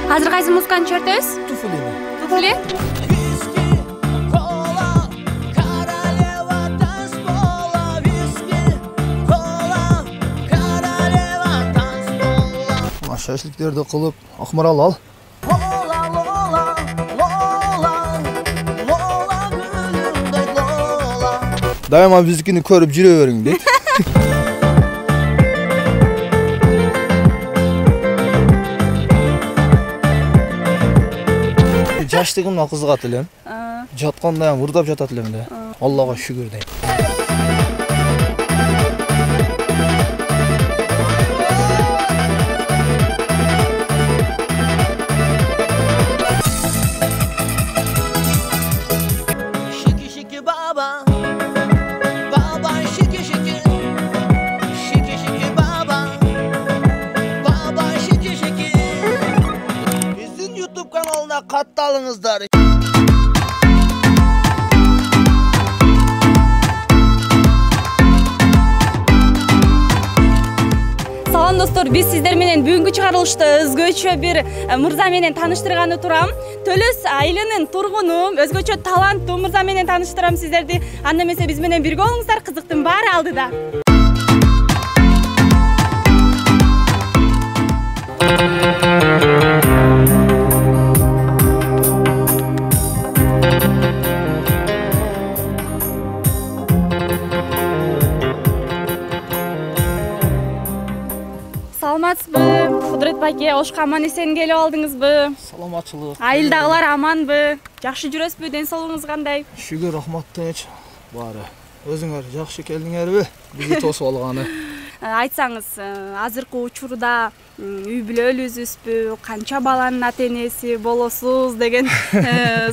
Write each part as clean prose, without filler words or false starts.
Азыр кайсы музыканы чертебиз? Туфлини. Туфли? Şaşlıklarda kılıp akmaral al. Daima bizikini körüp jirevering deyt. Жаштыгымдан кызыгат элем. Жатканда ham ырдап жатат элем да. Аллага шүгүр дейм. Kattalыңыздар. Салам достор, биз сиздер менен бүгүнкү чыгарылышта өзгөчө бир мырза менен тааныштырганы турам. Төлөс айылынын тургуну, өзгөчө таланттуу мырза менен тааныштырам сиздерди. Анда эмесе биз менен бирге болуңуздар, кызыктын баары алдыда. Саламатсызбы? Кудурет байке, ошко аман эсен келип алдыңызбы? Саламатчылык. Айылдагылар аманбы? Жакшы жүрөсүзбү? Ден соолугуңуз кандай? Шүгүр, рахмат, тынч. Баары. Өзүңөр жакшы келдиңерби? Бизди тосуп алганы. Айтсаңыз, азыркы учурда үй бүлөлүүсүзбү, канча баланын ата энеси болосуз деген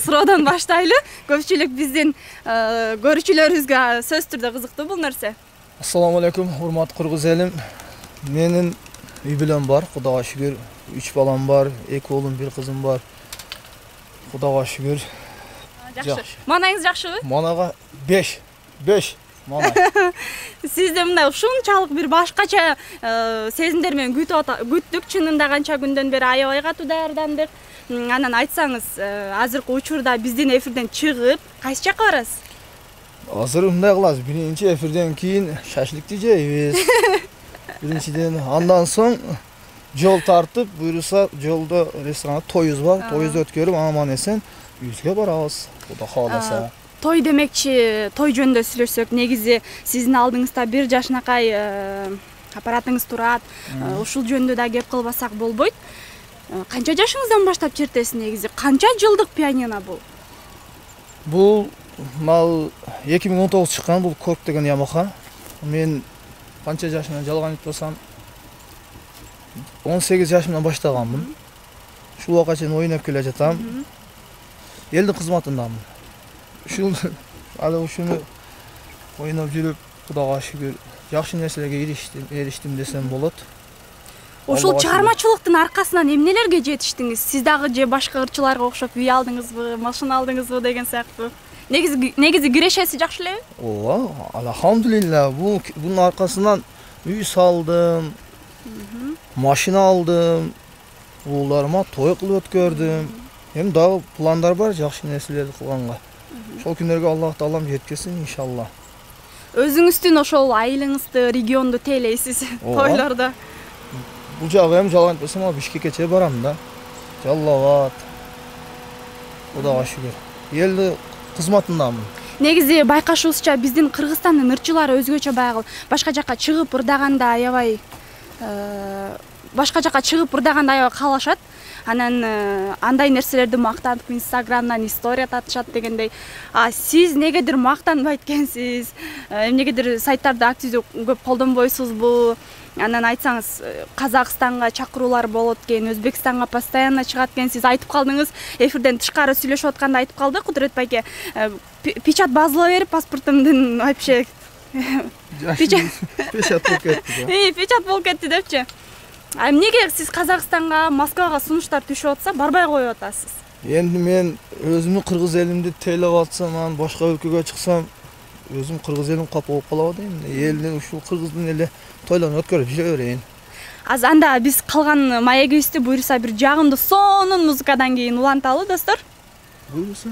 суроодон баштайлы. Көпчүлүк биздин көрүүчүлөрүбүзгө сөзсүз түрдө кызыктуу бул нерсе. Ассаламу алейкум, урмат кыргыз элим. Менин үй бүлөм бар, Кудайга шүгүр. 3 балам бар, 2 уулум, 1 кызым бар. Кудайга шүгүр. Жакшы. Манайыңыз жакшыбы? Манага 5 манай. Сизде мындай ушунчалык бир башкача сезимдер менен күттүк, чынында канча күндөн бери аябай катуу даярдандык. Анан айтсаңыз, азыркы учурда биздин эфирден чыгып, кайсы жакка барасыз? Азыр мындай кылабыз, биринчи эфирден кийин шашлыкты жейбиз. Биринчиден, андан соң жол тартып, буйруса жолдо ресторанда тоюбуз бар, тоюбузду өткөрүп, аман эсен үйүбүзгө барабыз. Кудай кааласа. Той демекчи, той жөнүндө сүйлөшсөк, негизи сиздин алдыңызда 1 жашынакай аппаратыңыз турат. Ушул жөнүндө да кеп кылбасак болбойт. Канча жашыңыздан баштап чертесиз негизи? Канча жылдык пианино бул? Бул 2019 чыккан, бул Корк деген Yamaha. Мен канча жашымдан жалган айтпасам 18 жашымдан баштаганмын. Ушул убакка чейин ойноп келе жатам. Элдин кызматындамын. Ушуну ойноп жүрүп, Кудайга шүгүр, жакшы нерселерге эриштим десем болот. Ушул чыгармачылыктын аркасынан эмнелерге жетиштиңиз? Сиз дагы же башка ырчыларга окшоп үй алдыңызбы, машина алдыңызбы деген сыяктуу? Негизи кирешеси жакшы элеби? Ооба, алхамдулилла. Бунун аркасынан үй салдым, машина алдым, ууларыма той кылып өткөрдүм. Эми дагы пландар бар жакшы нерселерди кылганга. Ошол күнөргө Аллах Таалам жеткизсин иншалла. Өзүңүздүн ошол айылыңызды, регионду тейлейсиз тойлордо. Бул жагы эми жалган айтпасам, Бишкекке чейин барам да. Жалал абад. Кудайга шүгүр. Элди кызматындамын. Негизи байкашыбызча биздин Кыргызстандын ырчылары өзгөчө байгыл. Башка жакка чыгып ырдаганда аябай каалашат. Анан андай нерселерди мактанып Инстаграмдан история татышат дегендей. Сиз негедир мактанбайт экенсиз? Эмнегедир сайттарды активдүү көп колдонбойсузбу? Анан айтсаңыз, Казакстанга чакыруулар болот экен, Өзбекстанга постоянно чыгат экен. Сиз айтып калдыңыз, эфирден тышкары сүйлөшүп атканда айтып калды Кудурет байке. Печат базыла берип, паспортумдун вообще печат болуп кетти. Печат болуп кетти депчи. Эмнеге сиз Казакстанга, Москвага сунуштар түшүп атса, барбай коюп атасыз? Енді мен өзімнің қырғыз елімді тейлеп атсам, башқа өлкөгө чыксам, өзім қырғыз елім кап болуп калабы дейм. Элдин ушул кыргыздын эле тойлорун өткөрүп жүрө берейин. Азыр анда биз калган маегибизди буюрса бир жагымдуу сонун музыкадан кийин уланталы достор. Буюрса.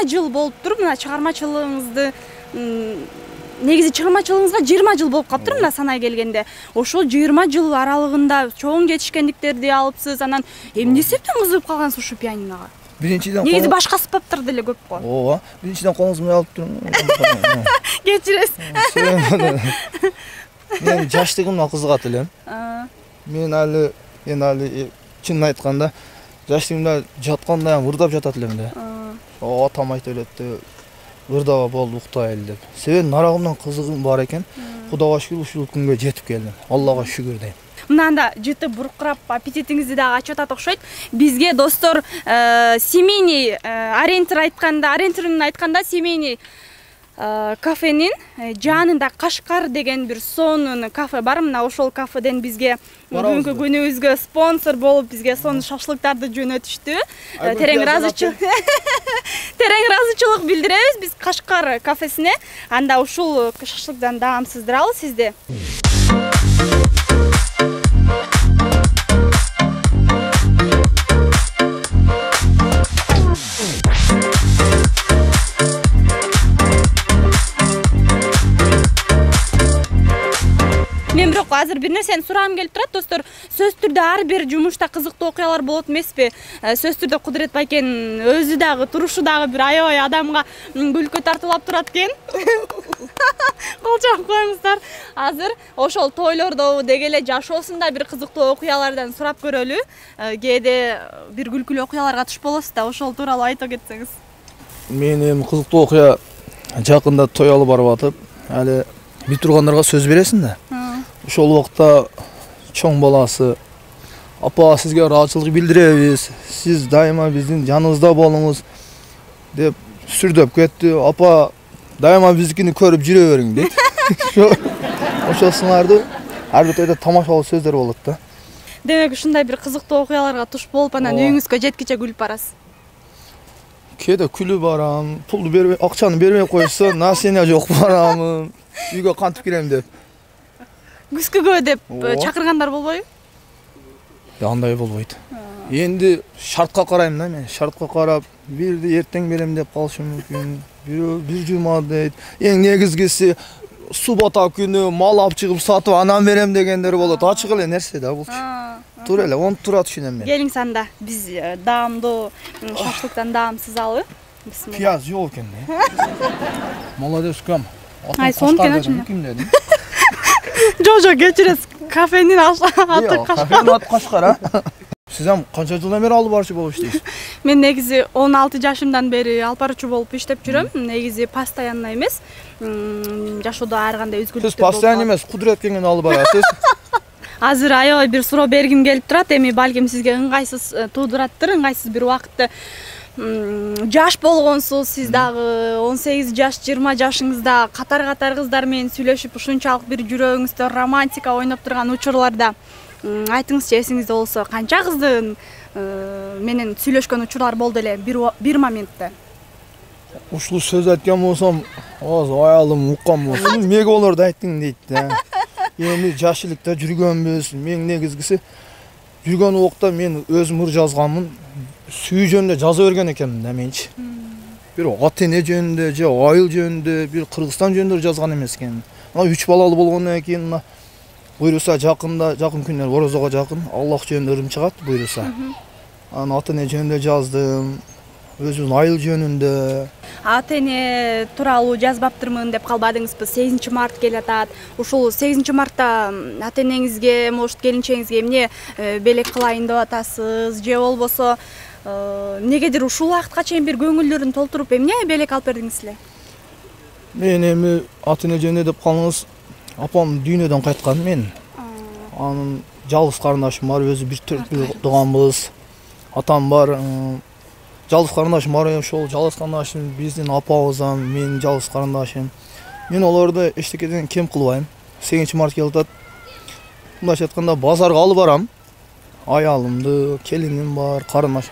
Жыл болуптур мына чыгармачылыгыңызды негизи чыгармачылыгыңызга 20 жыл болуп калыптыр мына санай келгенде. Ошол 20 жыл аралыгында чоң жетишкендиктерди алыпсыз. Анан эмне себептен кызыгып калгансыз ушу пианиного? Биринчиден негизи башка аспаптар деле көп го. Ооба, биринчиден колуңузду алып турум. Кечиресиз. Мен жаштыгымдан кызыгат элем. Мен али чынын айтканда жаштыгымда жатканда ырдап жатат элем да. Атам айтып элетти, ырдaba болду уктайлы деп. Себеби нарагымдан кызыгым бар экен. Кудайга шүгүр ушул күнгө жетип келдим. Аллага шүгүр дейм. Мынанда жыты буркурап аппетитиңизди дагы ачып атат окшойт. Бизге достор семейный ориентирин айтканда семейный кафенин жанында Кашкар деген бир сонун кафе бар. Мына ошол кафеден бизге бүгүнкү күнүбүзгө спонсор болуп бизге сонун шашлыктарды жөнөтүштү. Терең ыраазычылык билдиребиз биз Кашкар кафесине. Анда ушул шашлыктан даамсыздыралы сизди. Мен бирок азыр бир нерсени сурагым келип турат достор. Сөз түрдө ар бир жумушта кызыктуу окуялар болот эмеспи? Сөз түрдө Кудурет байкен өзү дагы турушу дагы бир аябай адамга күлкү тартуулап турат экен. Кол чаап коюңуздар. Азыр ошол тойлордо деги эле жашоосунда бир кызыктуу окуялардан сурап көрөлү. Кээде бир күлкүлүү окуяларга туш болосуз да, ошол тууралуу айтып кетсеңиз. Мен эми кызыктуу окуя жакында той алып барып атып, али бит тургандарга сөз бересиң да. Ошол убакта чоң баласы апа сизге ыраазычылык билдиребиз. Сиз дайыма биздин жаныбызда болуңуз деп сүрдөп кетти. Апа дайыма биздикини көрүп жүрө бериң дейт. Ошол сыңарды ар бир тойдо тамашалуу сөздөр болот да. Демек ушундай бир кызыктуу окуяларга туш болуп анан үйүңүзгө жеткиче күлүп барасыз. Кээде күлүп барам, пулду бербей, акчаны бербей койсо, насения жок барам. Үйгө кантип кирем деп. Күзгүгө деп чакыргандар болбойбу? Андай болбойт. Энди шартка карайм да мен. Шартка карап, бирди эртең берем деп калышым мүмкүн. Бир жума дейт. Эң негизгиси суббота күнү мал алып чыгып сатып анан берем дегендер болот. Ачык эле нерсе да бул. Туура эле, оны туура түшүнөм мен. Келиңиз анда биз даамдуу шашлыктан даамсызалы. Бисмилла. Пияз жок экен да. Молодец кам. Ай, сон кеначым. Ким дедим? Жо, кечиресиз. Кафенин аты Кашкар. Кафенин аты Кашкар, а? Сиз ham канча жылдан бери алып барчу болуп иштейсиз? Мен негизи 16 жашымдан бери алып барчу болуп иштеп жүрөм. Негизи постоянно эмес. Жашоодо ар кандай өзгөрүштөр болот. Сиз постоянно эмес, Кудурет келгенде алып барасыз. Азыр аябай бир суроо бергим келип турат. Эми балким сизге ыңгайсыз туудураттыр, ыңгайсыз бир убакытты жаш болгонсуз, сиз дагы 18 жаш, 20 жашыңызда катар кыздар менен сүйлөшүп, ушунчалык бир жүрөгүңүздө романтика ойноп турган учурларда айтыңызчы, эсиңизде болсо, канча кыздын менен сүйлөшкөн учурлар болду эле бир моментте? Ушул сөз айткан болсом, аялым уккан болсо, эмнеге олорду айттың дейт да. Эми жашылыкта жүргөнбүз. Мен негизгиси жүргөн убакта мен өзүм ыр жазганмын. Сүй жөнүндө жаза берген экенмин да менчи. Бир ата эне жөнүндө же айыл жөнүндө, бир Кыргызстан жөнүндө жазган эмес экен. Мына 3 балалуу болгондон кийин мына буйруса жакын күндөр орозого жакын Аллах жөнүндө ырым чыгат буйруса. Анан ата эне жөнүндө жаздым. Өзүнүн айыл жөнүндө. Ата эне тууралуу жазбаптырмын деп калбадыңызбы? 8 март келатат. Ушул 8 мартта ата энеңизге, может, келинчеңизге эмне белек кылайын деп атасыз, же болбосо негедир ушул убакытка чейин бир көңүлдөрүн толтуруп эмне белек алып бердиңиз эле? Мен эми ата эне жөнүндө деп калыңыз, апам дүйнөдөн кайткан мен. Анын жалгыз карындашым бар, өзү бир төрт тууганбыз. Атам бар, жалгыз карындашым бар, ошол жалгыз карындашым биздин апабыздан, менин жалгыз карындашым. Мен олорду эчтекеден кем кылбайм. 8 март келип атат. Мындайча айтканда базарга алып барам. Аялымды, келиним бар, карындаш.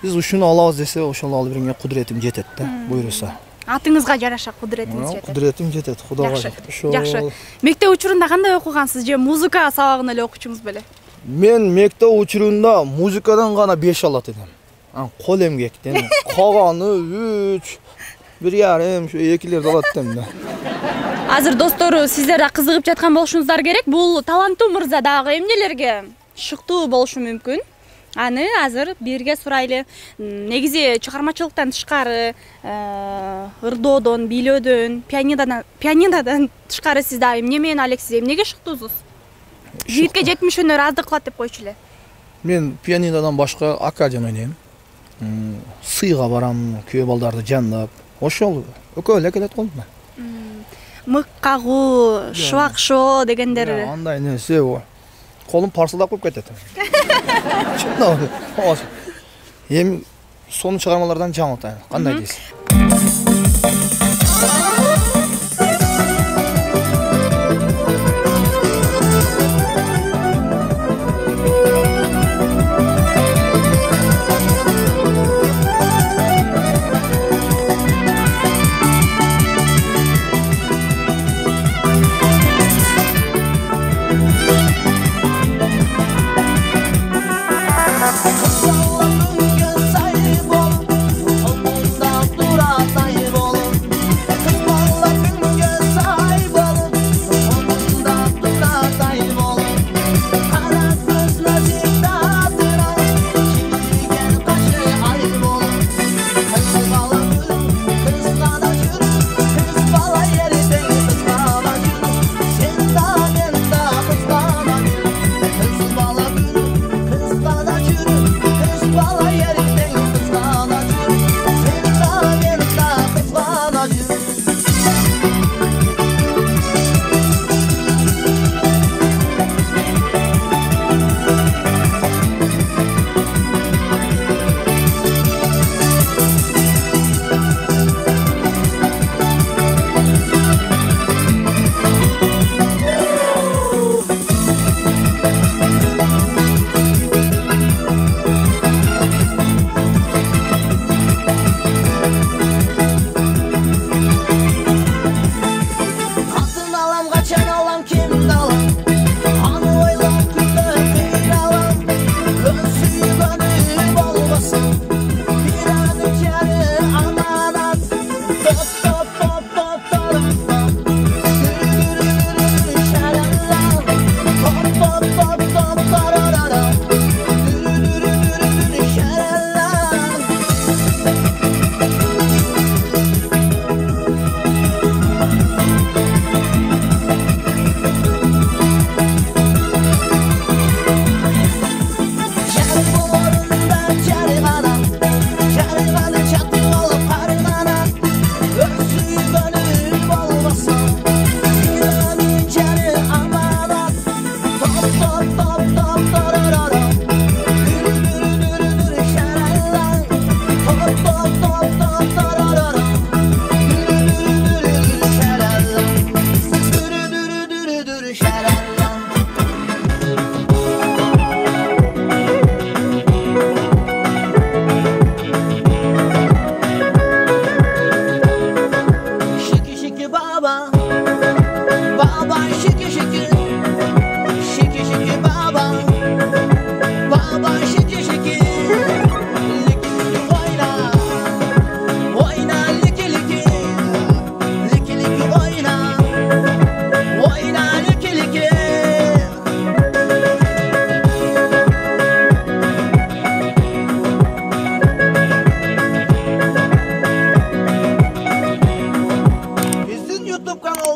Биз ушуну алабыз десе, ошол алып берүүгө кудуретим жетет да, буйруса. Атыңызга жараша кудуретиңиз жетет. Кудуретим жетет, Кудайга. Жакшы. Мектеп учурунда кандай окугансыз, же музыка сабагын эле окучуңуз беле? Мен мектеп учурунда музыкадан гана 5 алат элем. Кол эмгектен, калганы 3, 1,5, şu 2'lerdi алат dem да. Азыр достору, сиздер да кызыгып жаткан болушуңуздар керек. Бул таланттуу мырза дагы эмнелерге шыктуу болушу мүмкүн? Аны азыр бирге сурайлы. Негизи чыгармачылыктан тышкары, ырдоодон, бийлөөдөн, пианинодан тышкары сиз дагы эмне менен алексиз, эмнеге шыктуусуз? Жигитке 70 өнөр аздык кылат деп койчу эле. Мен пианинодан башка аккордеон ойнойм. Сыйга барам, күйөө балдарды жандап. Ошол экөө эле келет голду. Мык кагуу, шубак шоо дегендер. Андай нерсе о. Колум парсылдап коюп кетет. Чындап. Эми сонун чыгармалардан жаңылтайын. Кандай дейсиз?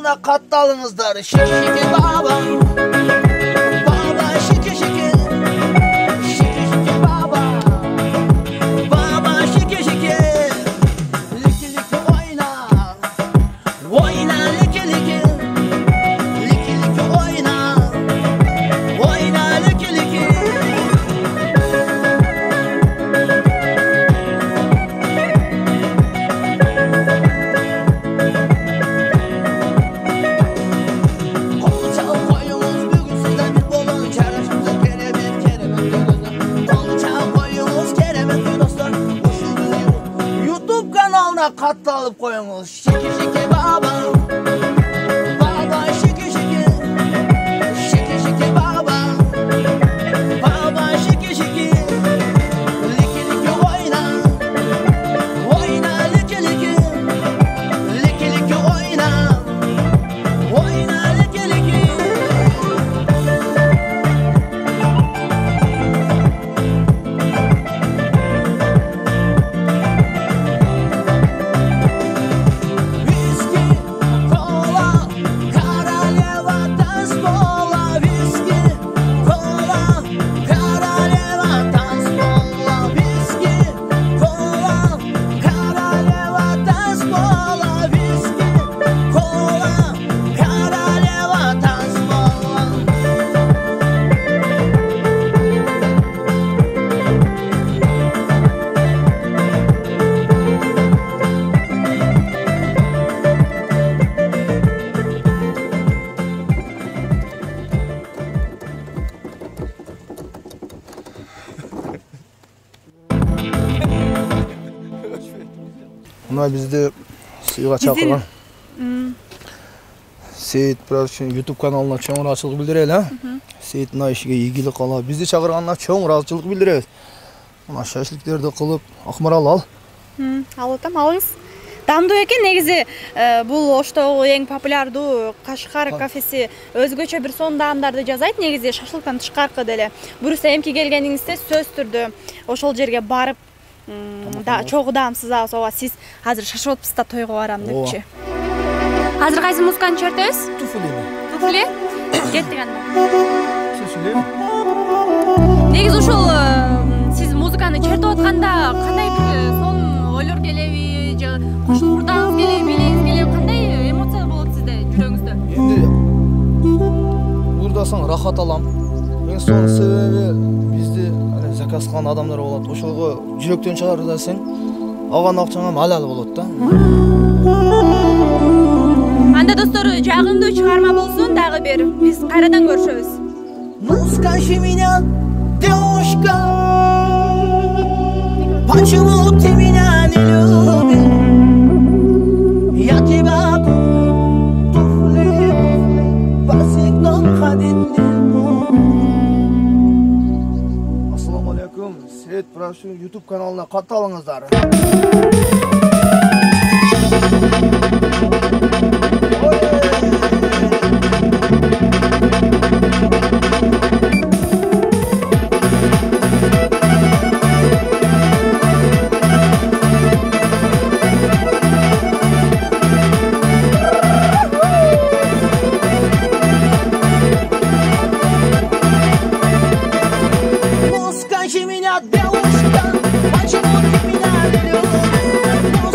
kanalına kattalыңыздар. Şiki baba. Baba şiki şiki. Şiki şiki baba. Baba şiki şiki. Liki liki oyna. Oyna liki liki. Liki liki oyna. Oyna liki liki. Katlanıp koyunuz. Şiki şiki baba. Baba şiki şiki. Şiki şiki baba. Baba şiki şiki. Liki liki oyna. Oyna liki liki. Liki liki oyna. Oyna liki liki. Mına bizde sıyga çakırgan. Seyit Продакшн YouTube kanalına çoğun razılık bildireli ha. Seyit mına işige ilgili kala. Bizde çakırganlar çoğun razılık bildireli. Mına şaşlıklardı kılıp akmaral al. Al otam, alыңыз. Дамдуу экен негизи бул Оштогу эң популярдуу Кашкар кафеси өзгөчө бир сондаамдарды жасайт. Негизи шашлыктан тышкаркы деле. Буюрса эмки келгениңизде сөзсүз түрдө ошол жерге барып чогуу даамсыз ооба сиз азыр шашып атпсыз да тойго барам депчи. Азыр кайсы музыканы чертебиз? Туфли. Туфли? Кеттик анда. Сөзүлө. Негизи ушул сиз музыканы чертип атканда кандай бир сон ойлор келеби, же кошун мурдаңыз келеби, билеңиз келеби, кандай эмоция болот сизде жүрөгүңүздө? Эми бурдасаң рахат алам. Эң сонун себеби бизде заказ кылган адамдар болот. Ошого жүрөктөн чыгарып десең, алган акчаңа малал болот да. Анда достор, жагымдуу чыгарма болсун, дагы бир биз кайрадан көрүшөбүз. Ну скажи меня, девушка, почему ты меня не любишь? Я тебя туфли босиком ходить не буду. Ассаламу алейкум. Seyit Продакшн YouTube kanalına katılыңыздар. Скажи меня, девушка, почему ты меня не любишь?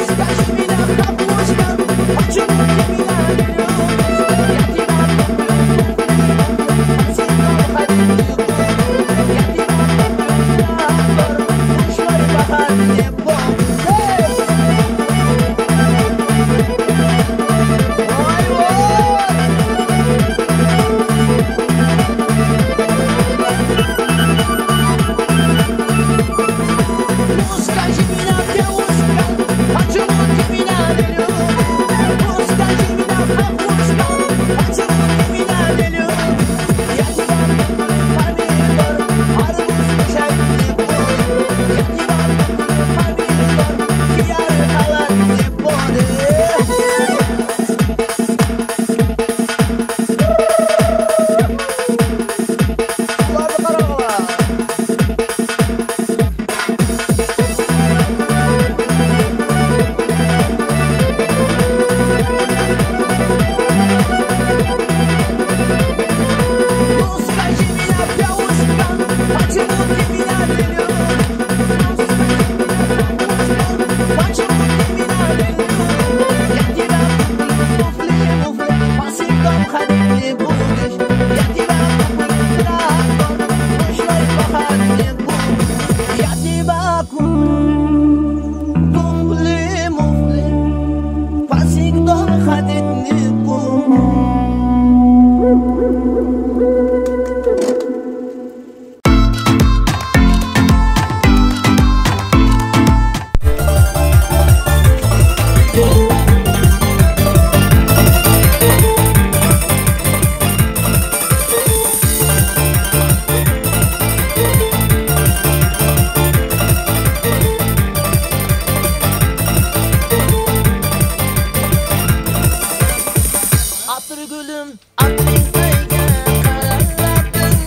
gülüm, atring qayga qaralading.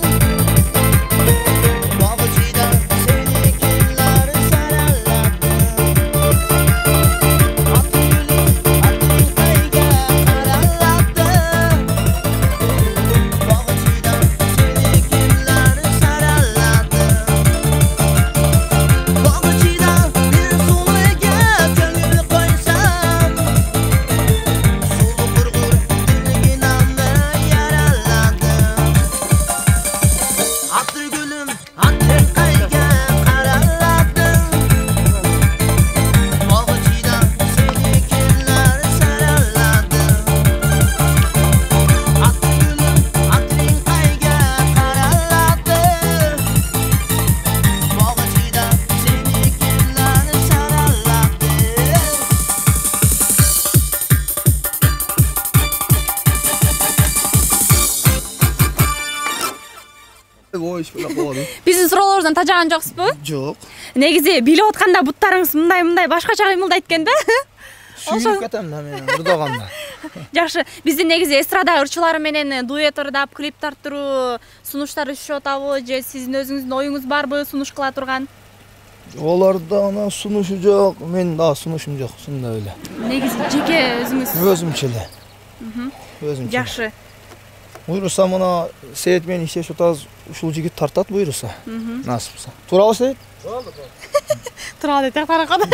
Bog'chida seni kimlar saralading. Atring gülüm, atring qayga qaralading. Bog'chida seni kimlar saralading. Bog'chida bir suvga ko'ngil qo'ysam, suv qurg'ur dilginamni yaraladim. Atri gulum, atring qayga qaralading. Bog'chida seni kimlar saraladi. Atri gulum, atring qayga qaralading. Bog'chida seni kimlar saraladi. Voy ish bilan qo'ydim. Биздин суроолордон тажаган жоксузбу? Yo'q. Негизи билип атканда буттарыңыз мындай башкача кыймылдайт экен да. Suyunib ketaman men urdaganda. Жакшы. Биздин негизи эстрада ырчылары менен дуэт ырдап, клип тартыруу сунуштар түшүп атабы же сиздин өзүңүздүн оюңуз барбы сунуш кыла турган? Оларда ана sunuşu yok, men da sunuşum yok, şunda öyle. Негизи жеке өзүңүз. Özümçeli. Özümçeli. Жакшы. Buyursa bana Seyit men işe şu tarz uşul jigit tartat buyursa. Nasipsa. Tural Seyit? Тура деп таракады.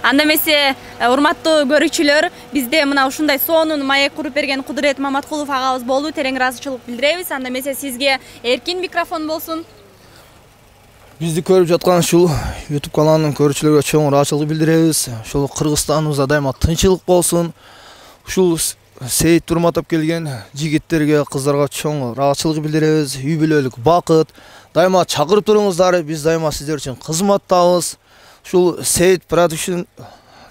Анда эмесе, урматтуу көрүүчүлөр, бизде мына ушундай сонун маек куруп берген Кудурет Маматкулов агабыз болду. Терең ыраазычылык билдиребиз. Анда эмесе сизге эркин микрофон болсун. Bizdi көрүп жаткан ушул YouTube каналынын көрүүчүлөргө чоң ыраазычылык билдиребиз. Ушул Кыргызстаныбызда дайыма тынччылык болсун. Ушул Seyit Турматов келген жигиттерге, кыздарга чоң ыраазычылык билдиребиз. Үй бүлөлүк бакыт. Дайыма чакырып туруңуздар. Биз дайыма сиздер үчүн кызматтабыз. Ушул Seyit Production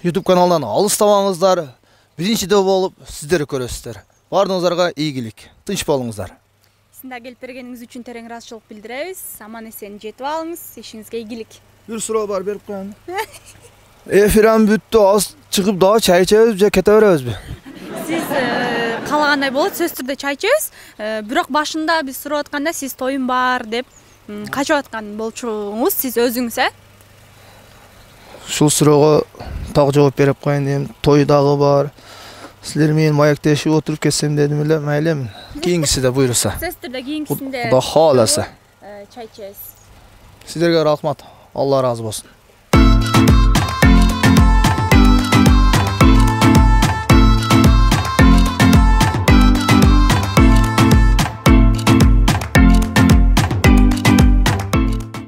YouTube каналынан алыстабаңыздар. Биринчиде болуп сиздер көрөсүздөр. Бардыгыңыздарга ийгилик. Тынч болуңуздар. Сизде келип бергениңиз үчүн терең ыраазычылык билдиребиз. Аман эсен жетип алыңыз. Ишиңизге ийгилик. Bir суроо бар, берип коеюн. Эфирам бүттү, аз чыгып дагы чай ичебиз же кете беребизби? Сиз каалагандай болот, сөзсүз түрдө чай ичебиз. Бирок башында биз сурап атканда сиз тоюм бар деп качып аткан болчуңуз сиз өзүңүз, Ушул суроого так жооп берип коеюн дедим. Той дагы бар. Силер менен маектешип отуруп кетсем дедим эле, майлем. Кийинкисиде буйруса. Сөзсүз түрдө кийинкисинде Кудай хааласа. чай ичебиз. Силерге рахмат. Алла разы болсун.